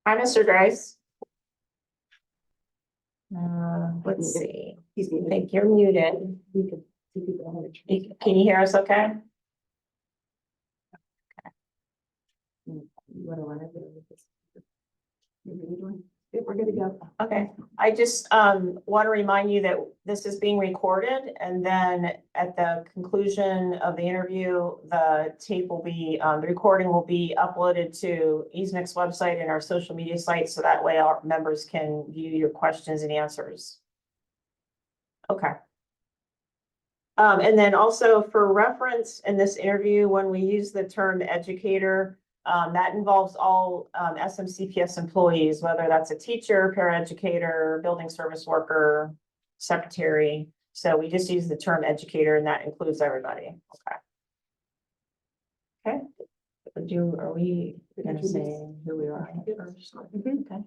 Hi, Mr. Grice. Let's see. I think you're muted. Can you hear us okay? What do I want to do with this? We're good to go. Okay, I just want to remind you that this is being recorded, and then at the conclusion of the interview, the tape will be, the recording will be uploaded to EASMC's website and our social media sites, so that way our members can view your questions and answers. Okay. And then also for reference in this interview, when we use the term educator, that involves all SMCPS employees, whether that's a teacher, paraeducator, building service worker, secretary. So we just use the term educator, and that includes everybody. Okay. Okay. Are we going to say who we are first? Okay.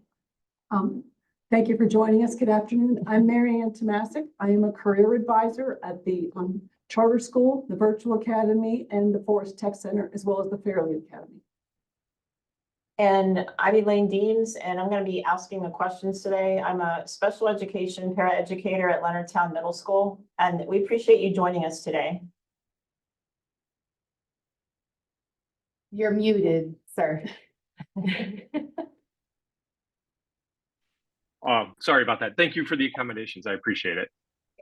Thank you for joining us. Good afternoon. I'm Mary Ann Tomasic. I am a career advisor at the Charter School, the Virtual Academy, and the Forest Tech Center, as well as the Fairleigh Academy. And I'm Elaine Deems, and I'm going to be asking the questions today. I'm a special education paraeducator at Leonardtown Middle School, and we appreciate you joining us today. You're muted, sir. Sorry about that. Thank you for the accommodations. I appreciate it.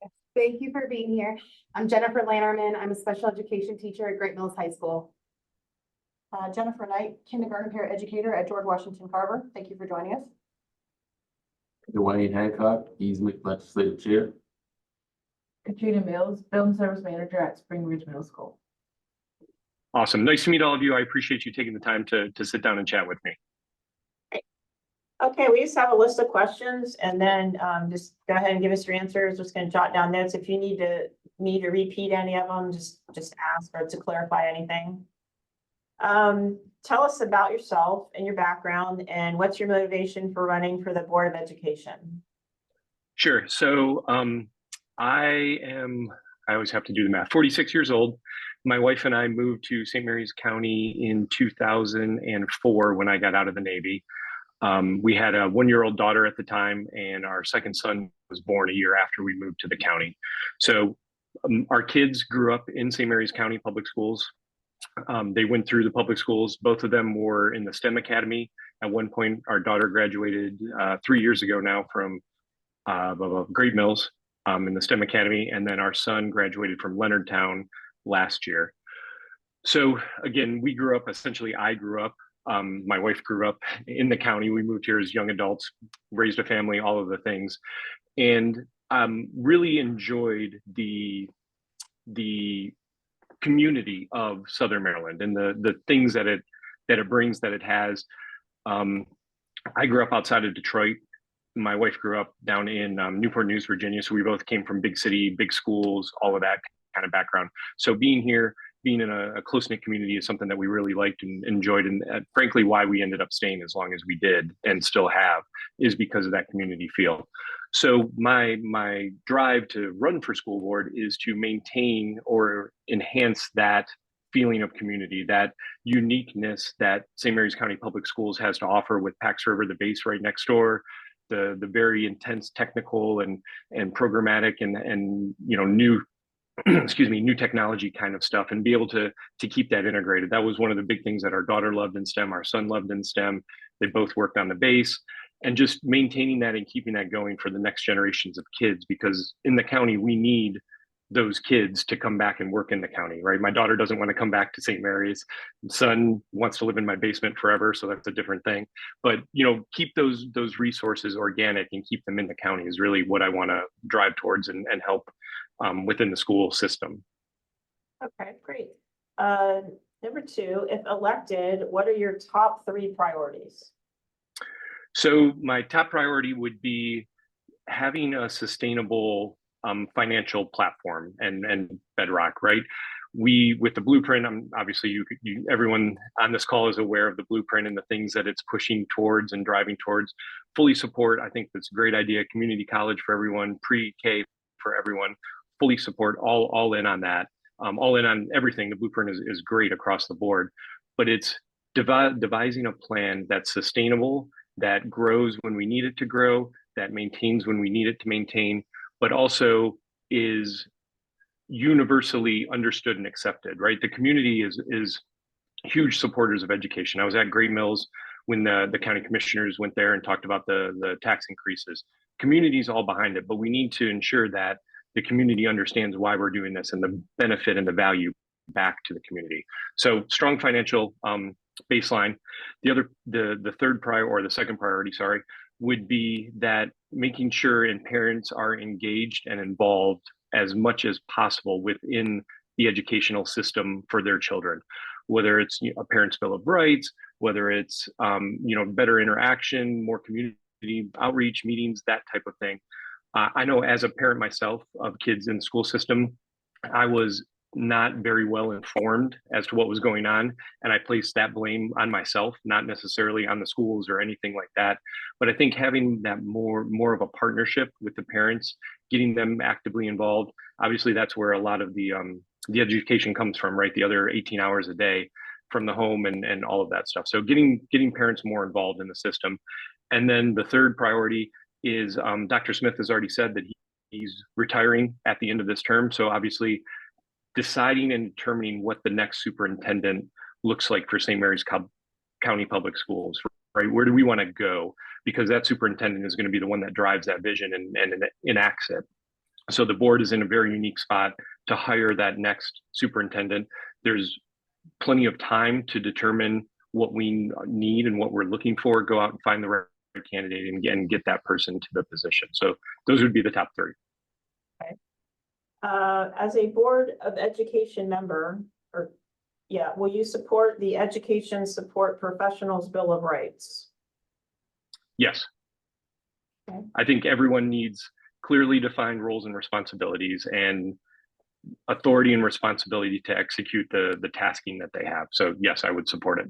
Yes, thank you for being here. I'm Jennifer Lannerman. I'm a special education teacher at Great Mills High School. Jennifer Knight, kindergarten paraeducator at George Washington Carver. Thank you for joining us. Dwayne Hancock, EASMC Legislative Chair. Katrina Mills, Building Service Manager at Spring Ridge Middle School. Awesome. Nice to meet all of you. I appreciate you taking the time to sit down and chat with me. Okay, we just have a list of questions, and then just go ahead and give us your answers. Just going to jot down notes. If you need me to repeat any of them, just ask, or to clarify anything. Tell us about yourself and your background, and what's your motivation for running for the Board of Education? Sure. So I always have to do the math, 46 years old. My wife and I moved to St. Mary's County in 2004 when I got out of the Navy. We had a 1-year-old daughter at the time, and our second son was born a year after we moved to the county. So our kids grew up in St. Mary's County Public Schools. They went through the public schools. Both of them were in the STEM Academy. At one point, our daughter graduated 3 years ago now from Great Mills in the STEM Academy, and then our son graduated from Leonardtown last year. So again, we grew up, essentially I grew up, my wife grew up in the county. We moved here as young adults, raised a family, all of the things, and really enjoyed the community of Southern Maryland and the things that it brings, that it has. I grew up outside of Detroit. My wife grew up down in Newport News, Virginia. So we both came from big city, big schools, all of that kind of background. So being here, being in a close-knit community is something that we really liked and enjoyed, and frankly why we ended up staying as long as we did and still have, is because of that community feel. So my drive to run for school board is to maintain or enhance that feeling of community, that uniqueness that St. Mary's County Public Schools has to offer, with Pax River, the base right next door, the very intense technical and programmatic and new new technology kind of stuff, and be able to keep that integrated. That was one of the big things that our daughter loved in STEM, our son loved in STEM. They both worked on the base, and just maintaining that and keeping that going for the next generations of kids, because in the county, we need those kids to come back and work in the county, right? My daughter doesn't want to come back to St. Mary's. Son wants to live in my basement forever, so that's a different thing. But keep those resources organic and keep them in the county is really what I want to drive towards and help within the school system. Okay, great. Number 2, if elected, what are your top 3 priorities? So my top priority would be having a sustainable financial platform and bedrock, right? We, with the blueprint, obviously everyone on this call is aware of the blueprint and the things that it's pushing towards and driving towards. Fully support. I think that's a great idea. Community college for everyone, pre-K for everyone. Fully support, all in on that. All in on everything. The blueprint is great across the board, but it's devising a plan that's sustainable that grows when we need it to grow, that maintains when we need it to maintain, but also is universally understood and accepted, right? The community is huge supporters of education. I was at Great Mills when the county commissioners went there and talked about the tax increases. Community's all behind it, but we need to ensure that the community understands why we're doing this and the benefit and the value back to the community. So strong financial baseline. The third priority, or the second priority, sorry, would be that making sure and parents are engaged and involved as much as possible within the educational system for their children, whether it's a parent's bill of rights, whether it's better interaction, more community outreach meetings, that type of thing. I know as a parent myself of kids in the school system, I was not very well informed as to what was going on, and I placed that blame on myself, not necessarily on the schools or anything like that. But I think having that more of a partnership with the parents, getting them actively involved, obviously that's where a lot of the education comes from, right? The other 18 hours a day from the home and all of that stuff. So getting parents more involved in the system. And then the third priority is Dr. Smith has already said that he's retiring at the end of this term. So obviously deciding and determining what the next superintendent looks like for St. Mary's County Public Schools, right? Where do we want to go? Because that superintendent is going to be the one that drives that vision and enacts it. So the board is in a very unique spot to hire that next superintendent. There's plenty of time to determine what we need and what we're looking for, go out and find the right candidate and get that person to the position. So those would be the top three. Okay. As a Board of Education member, will you support the Education Support Professionals Bill of Rights? Yes. Okay. I think everyone needs clearly defined roles and responsibilities and authority and responsibility to execute the tasking that they have. So yes, I would support it.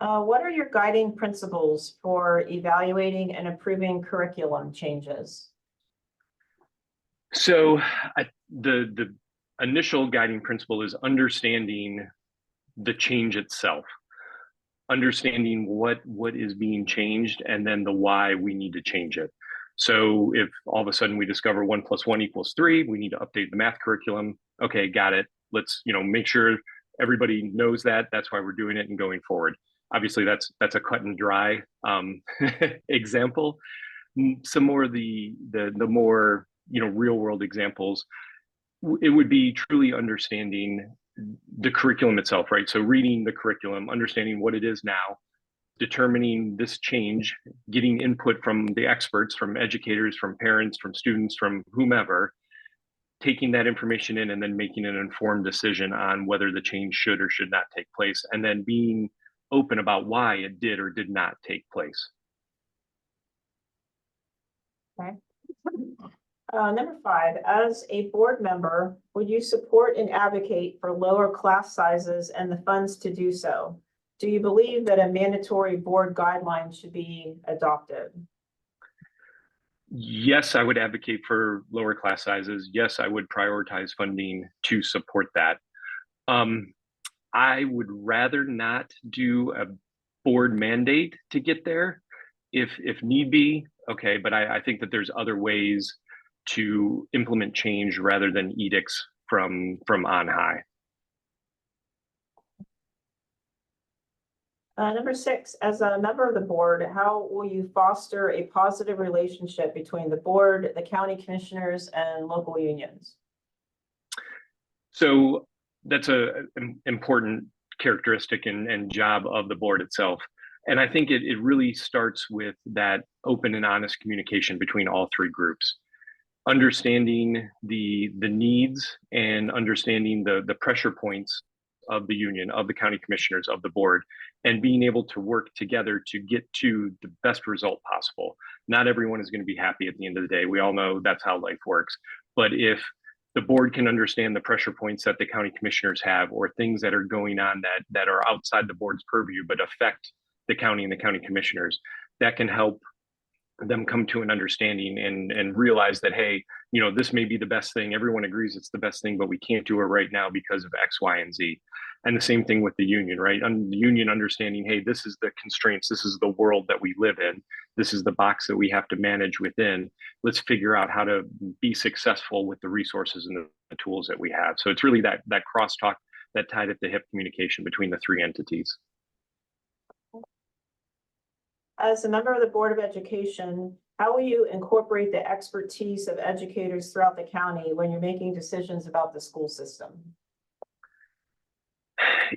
What are your guiding principles for evaluating and approving curriculum changes? So the initial guiding principle is understanding the change itself, understanding what is being changed, and then the why we need to change it. So if all of a sudden we discover 1 + 1 = 3, we need to update the math curriculum. Okay, got it. Let's make sure everybody knows that. That's why we're doing it and going forward. Obviously, that's a cut and dry example. Some more of the more real world examples, it would be truly understanding the curriculum itself, right? So reading the curriculum, understanding what it is now, determining this change, getting input from the experts, from educators, from parents, from students, from whomever, taking that information in and then making an informed decision on whether the change should or should not take place, and then being open about why it did or did not take place. Okay. Number 5, as a board member, would you support and advocate for lower class sizes and the funds to do so? Do you believe that a mandatory board guideline should be adopted? Yes, I would advocate for lower class sizes. Yes, I would prioritize funding to support that. I would rather not do a board mandate to get there if need be. Okay, but I think that there's other ways to implement change rather than edicts from on high. Number 6, as a member of the board, how will you foster a positive relationship between the board, the county commissioners, and local unions? So that's an important characteristic and job of the board itself. And I think it really starts with that open and honest communication between all three groups. Understanding the needs and understanding the pressure points of the union, of the county commissioners, of the board, and being able to work together to get to the best result possible. Not everyone is going to be happy at the end of the day. We all know that's how life works. But if the board can understand the pressure points that the county commissioners have, or things that are going on that are outside the board's purview but affect the county and the county commissioners, that can help them come to an understanding and realize that, hey, this may be the best thing. Everyone agrees it's the best thing, but we can't do it right now because of X, Y, and Z. And the same thing with the union, right? The union understanding, hey, this is the constraints, this is the world that we live in, this is the box that we have to manage within. Let's figure out how to be successful with the resources and the tools that we have. So it's really that crosstalk, that tied at the hip communication between the three entities. As a member of the Board of Education, how will you incorporate the expertise of educators throughout the county when you're making decisions about the school system?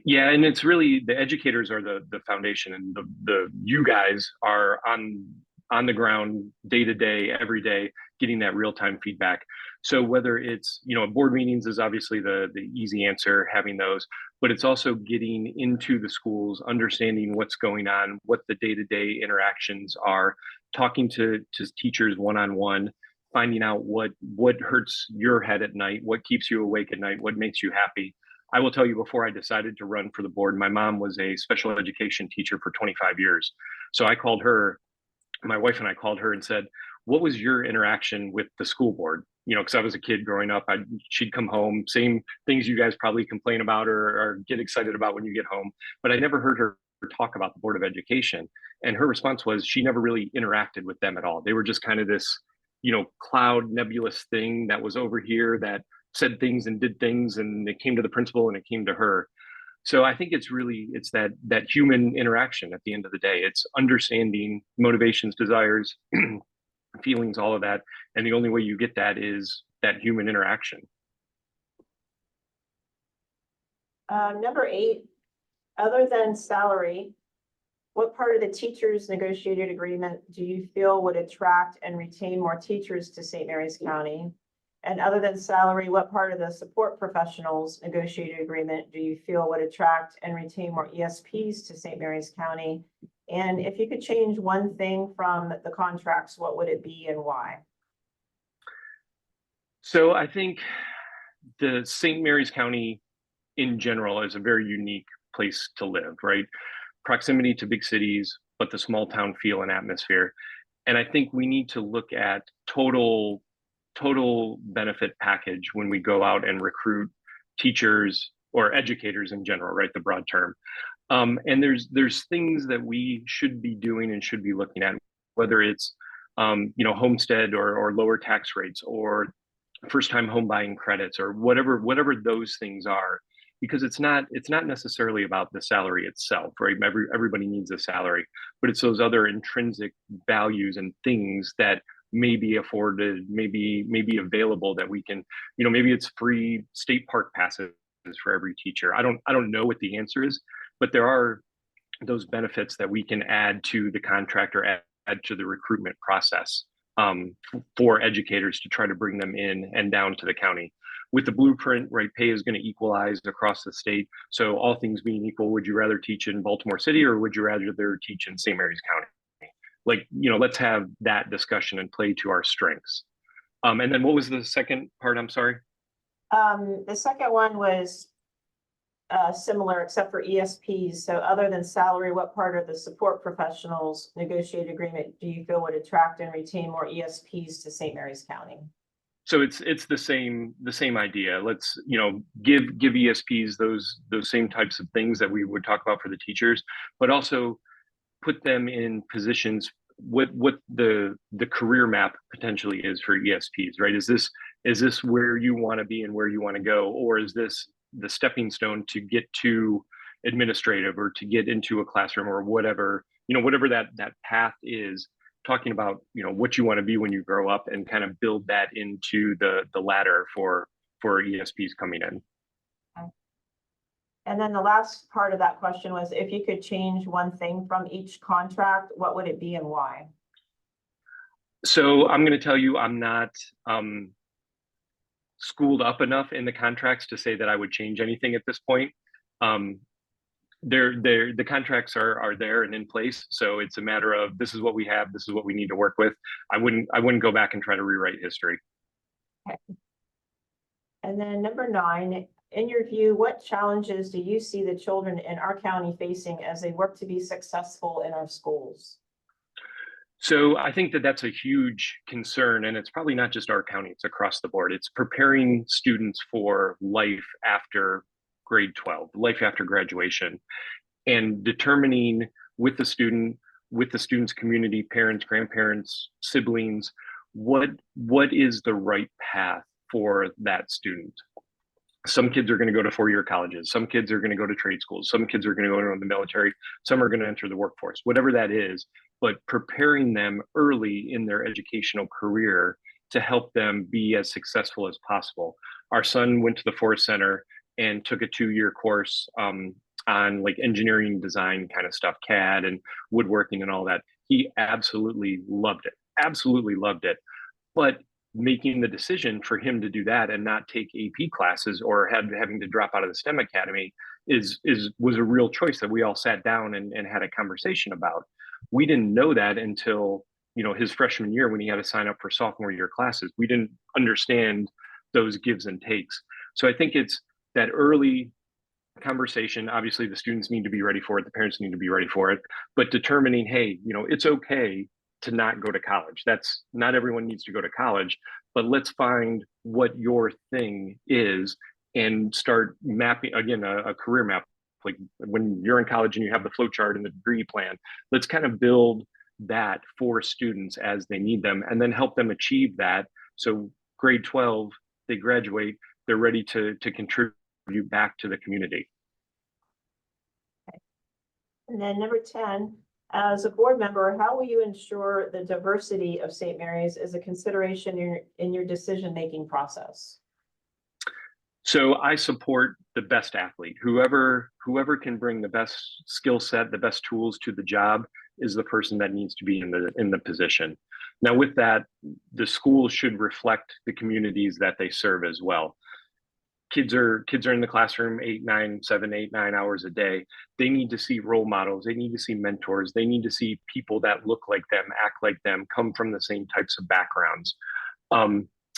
Yeah, and it's really the educators are the foundation, and the you guys are on the ground day to day, every day, getting that real time feedback. So whether it's board meetings is obviously the easy answer, having those, but it's also getting into the schools, understanding what's going on, what the day to day interactions are, talking to teachers one on one, finding out what hurts your head at night, what keeps you awake at night, what makes you happy. I will tell you, before I decided to run for the board, my mom was a special education teacher for 25 years. So I called her, my wife and I called her and said, what was your interaction with the school board? Because I was a kid growing up, she'd come home, same things you guys probably complain about or get excited about when you get home, but I never heard her talk about the Board of Education. And her response was she never really interacted with them at all. They were just kind of this, cloud nebulous thing that was over here that said things and did things, and it came to the principal and it came to her. So I think it's that human interaction at the end of the day. It's understanding motivations, desires, feelings, all of that. And the only way you get that is that human interaction. Number 8, other than salary, what part of the teachers' negotiated agreement do you feel would attract and retain more teachers to St. Mary's County? And other than salary, what part of the support professionals negotiated agreement do you feel would attract and retain more ESPs to St. Mary's County? And if you could change one thing from the contracts, what would it be and why? So I think the St. Mary's County in general is a very unique place to live, right? Proximity to big cities, but the small town feel and atmosphere. And I think we need to look at total benefit package when we go out and recruit teachers or educators in general, right? The broad term. And there's things that we should be doing and should be looking at, whether it's homestead or lower tax rates or first time home buying credits or whatever those things are, because it's not necessarily about the salary itself, right? Everybody needs a salary, but it's those other intrinsic values and things that may be afforded, maybe available, that we can, maybe it's free state park passes for every teacher. I don't know what the answer is, but there are those benefits that we can add to the contract or add to the recruitment process for educators to try to bring them in and down to the county. With the blueprint, right, pay is going to equalize across the state. So all things being equal, would you rather teach in Baltimore City or would you rather teach in St. Mary's County? Let's have that discussion and play to our strengths. And then what was the second part? I'm sorry. The second one was similar except for ESPs. So other than salary, what part of the support professionals negotiated agreement do you feel would attract and retain more ESPs to St. Mary's County? So it's the same idea. Let's give ESPs those same types of things that we would talk about for the teachers, but also put them in positions what the career map potentially is for ESPs, right? Is this where you want to be and where you want to go, or is this the stepping stone to get to administrative or to get into a classroom or whatever that path is? Talking about what you want to be when you grow up and kind of build that into the ladder for ESPs coming in. And then the last part of that question was, if you could change one thing from each contract, what would it be and why? So I'm going to tell you, I'm not schooled up enough in the contracts to say that I would change anything at this point. The contracts are there and in place. So it's a matter of, this is what we have, this is what we need to work with. I wouldn't go back and try to rewrite history. Okay. And then number 9, in your view, what challenges do you see the children in our county facing as they work to be successful in our schools? So I think that that's a huge concern, and it's probably not just our county, it's across the board. It's preparing students for life after grade 12, life after graduation, and determining with the student, with the student's community, parents, grandparents, siblings, what is the right path for that student. Some kids are going to go to four-year colleges. Some kids are going to go to trade schools. Some kids are going to go into the military. Some are going to enter the workforce, whatever that is, but preparing them early in their educational career to help them be as successful as possible. Our son went to the Forest Center and took a 2-year course on like engineering design kind of stuff, CAD and woodworking and all that. He absolutely loved it. But making the decision for him to do that and not take AP classes or having to drop out of the STEM Academy was a real choice that we all sat down and had a conversation about. We didn't know that until, you know, his freshman year when he had to sign up for sophomore year classes. We didn't understand those gives and takes. So I think it's that early conversation. Obviously, the students need to be ready for it. The parents need to be ready for it. But determining, hey, you know, it's okay to not go to college. That's not everyone needs to go to college, but let's find what your thing is and start mapping, again, a career map. Like when you're in college and you have the flow chart and the degree plan, let's kind of build that for students as they need them and then help them achieve that. So grade 12, they graduate, they're ready to contribute back to the community. And then number 10, as a board member, how will you ensure the diversity of St. Mary's is a consideration in your decision-making process? So I support the best athlete. Whoever can bring the best skill set, the best tools to the job is the person that needs to be in the position. Now, with that, the school should reflect the communities that they serve as well. Kids are in the classroom 7, 8, 9 hours a day. They need to see role models. They need to see mentors. They need to see people that look like them, act like them, come from the same types of backgrounds.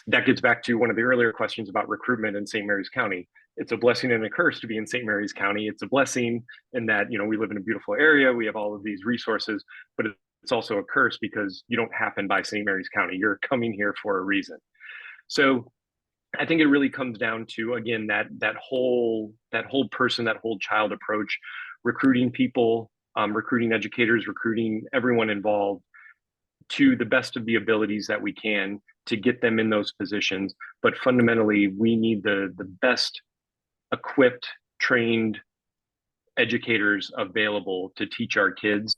That gets back to one of the earlier questions about recruitment in St. Mary's County. It's a blessing and a curse to be in St. Mary's County. It's a blessing in that, you know, we live in a beautiful area. We have all of these resources, but it's also a curse because you don't happen by St. Mary's County. You're coming here for a reason. So I think it really comes down to, again, that whole person, that whole child approach, recruiting people, recruiting educators, recruiting everyone involved to the best of the abilities that we can to get them in those positions. But fundamentally, we need the best equipped, trained educators available to teach our kids.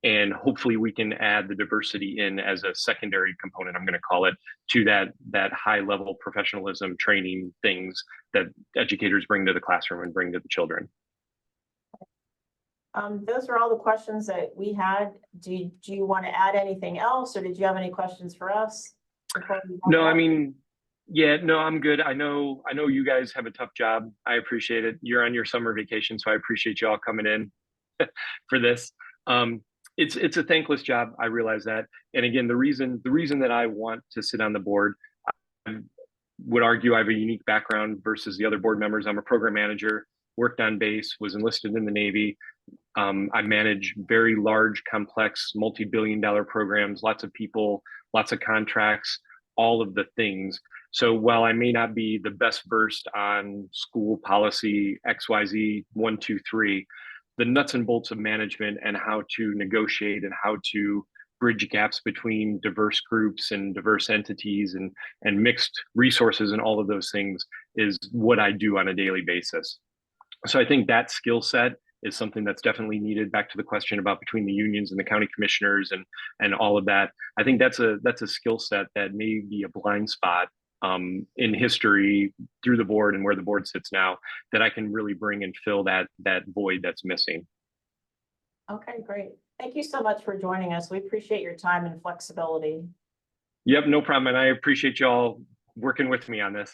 And hopefully we can add the diversity in as a secondary component, I'm going to call it, to that high level professionalism training things that educators bring to the classroom and bring to the children. Those are all the questions that we had. Do you want to add anything else, or did you have any questions for us? No, I mean, yeah, no, I'm good. I know you guys have a tough job. I appreciate it. You're on your summer vacation, so I appreciate you all coming in for this. It's a thankless job. I realize that. And again, the reason that I want to sit on the board, I would argue I have a unique background versus the other board members. I'm a program manager, worked on base, was enlisted in the Navy. I manage very large, complex, multi-billion-dollar programs, lots of people, lots of contracts, all of the things. So while I may not be the best versed on school policy, XYZ, 1, 2, 3, the nuts and bolts of management and how to negotiate and how to bridge gaps between diverse groups and diverse entities and mixed resources and all of those things is what I do on a daily basis. So I think that skill set is something that's definitely needed. Back to the question about between the unions and the county commissioners and all of that. I think that's a skill set that may be a blind spot in history through the board and where the board sits now that I can really bring and fill that void that's missing. Okay, great. Thank you so much for joining us. We appreciate your time and flexibility. Yep, no problem. And I appreciate y'all working with me on this.